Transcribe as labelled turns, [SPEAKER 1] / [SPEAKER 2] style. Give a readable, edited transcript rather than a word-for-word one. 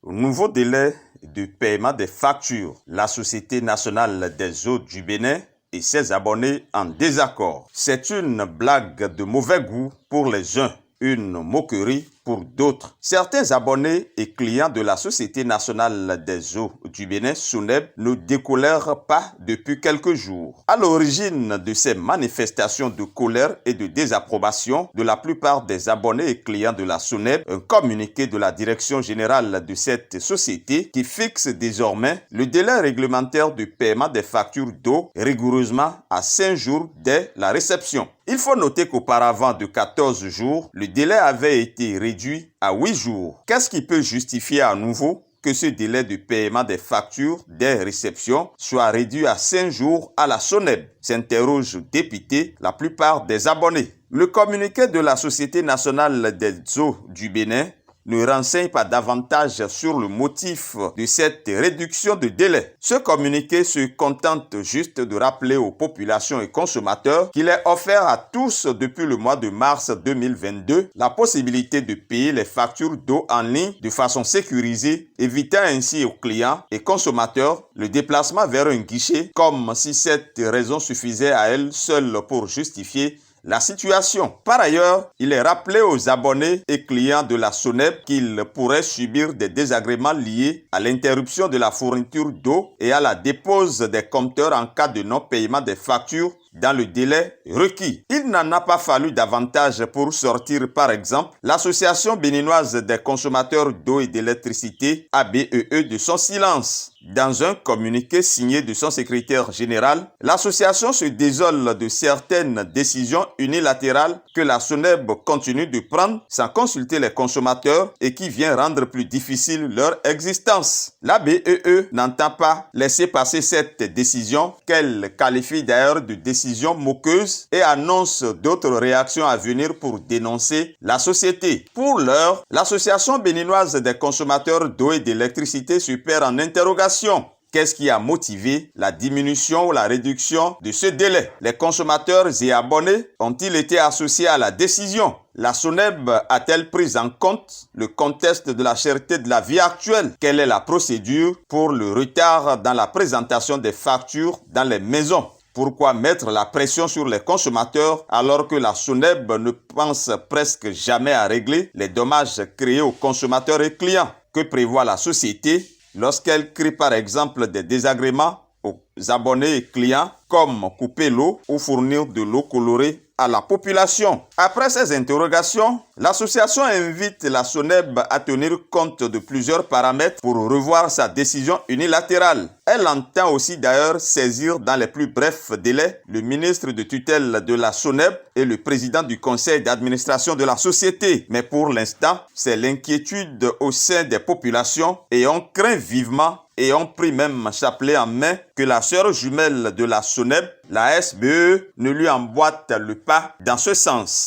[SPEAKER 1] Nouveau délai de paiement des factures. La Société nationale des eaux du Bénin et ses abonnés en désaccord. C'est une blague de mauvais goût pour les uns, une moquerie pour d'autres. Certains abonnés et clients de la Société nationale des eaux du Bénin, SONEB, ne décolèrent pas depuis quelques jours. À l'origine de ces manifestations de colère et de désapprobation de la plupart des abonnés et clients de la SONEB, un communiqué de la direction générale de cette société qui fixe désormais le délai réglementaire de paiement des factures d'eau rigoureusement à 5 jours dès la réception. Il faut noter qu'auparavant de 14 jours, le délai avait été réduit à 8 jours. Qu'est-ce qui peut justifier à nouveau que ce délai de paiement des factures des réceptions soit réduit à 5 jours à la SONEB, s'interroge dépité la plupart des abonnés. Le communiqué de la Société nationale des eaux du Bénin ne renseigne pas davantage sur le motif de cette réduction de délai. Ce communiqué se contente juste de rappeler aux populations et consommateurs qu'il est offert à tous depuis le mois de mars 2022 la possibilité de payer les factures d'eau en ligne de façon sécurisée, évitant ainsi aux clients et consommateurs le déplacement vers un guichet, comme si cette raison suffisait à elle seule pour justifier la situation. Par ailleurs, il est rappelé aux abonnés et clients de la SONEB qu'ils pourraient subir des désagréments liés à l'interruption de la fourniture d'eau et à la dépose des compteurs en cas de non-paiement des factures dans le délai requis. Il n'en a pas fallu davantage pour sortir, par exemple, l'Association béninoise des consommateurs d'eau et d'électricité, ABEE, de son silence. Dans un communiqué signé de son secrétaire général, l'association se désole de certaines décisions unilatérales que la SONEB continue de prendre sans consulter les consommateurs et qui vient rendre plus difficile leur existence. L'ABEE n'entend pas laisser passer cette décision, qu'elle qualifie d'ailleurs de décision moqueuse, et annonce d'autres réactions à venir pour dénoncer la société. Pour l'heure, l'association béninoise des consommateurs d'eau et d'électricité se perd en interrogation. Qu'est-ce qui a motivé la diminution ou la réduction de ce délai? Les consommateurs et abonnés ont-ils été associés à la décision? La SONEB a-t-elle pris en compte le contexte de la cherté de la vie actuelle? Quelle est la procédure pour le retard dans la présentation des factures dans les maisons? Pourquoi mettre la pression sur les consommateurs alors que la SONEB ne pense presque jamais à régler les dommages créés aux consommateurs et clients? Que prévoit la société lorsqu'elle crée par exemple des désagréments aux abonnés et clients comme couper l'eau ou fournir de l'eau colorée à la population? Après ces interrogations, l'association invite la SONEB à tenir compte de plusieurs paramètres pour revoir sa décision unilatérale. Elle entend aussi d'ailleurs saisir dans les plus brefs délais le ministre de tutelle de la SONEB et le président du conseil d'administration de la société. Mais pour l'instant, c'est l'inquiétude au sein des populations et on craint vivement et ont pris même chapelet en main que la sœur jumelle de la SONEB, la SBE, ne lui emboîte le pas dans ce sens.